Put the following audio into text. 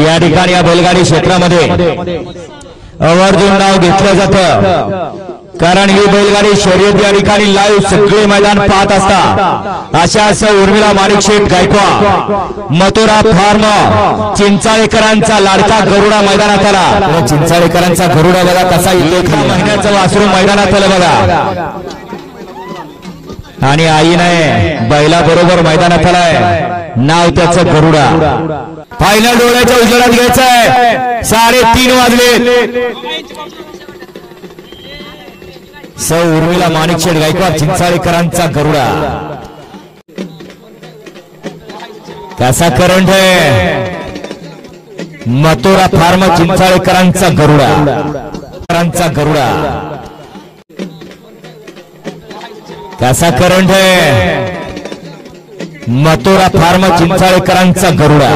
या ठिकाणी या बैलगाडी क्षेत्रामध्ये आवर्जून नाव घेतलं जातं, कारण ही बैलगाडी शर्यत या ठिकाणी लाईव्ह सगळे मैदान पाहत असतात। अशा उर्मिला माणिकशेठ गायकवाड मथुरा फार्म चिंचाळेकरांचा लाडका गरुडा मैदानात आला। चिंचाळेकरांचा गरुडा बघा कसा येतो, महिन्याचं वासरू मैदानात आलं बघा, आणि आईने बैला बरोबर मैदानात आलाय, नाव त्याचं गरुडा। फायनल डोळ्याच्या उजेडात घ्यायचंय, 3:30 वाजले। सौ उर्मिला माणिकशेठ गायकवाड चिंचाळेकरांचा गरुडा, कसा करंट आहे, मथुरा फार्म चिंचाळेकरांचा गरुडा, गरुडा कसा करंट आहे, मथुरा फार्म चिंचाळेकरांचा गरुडा।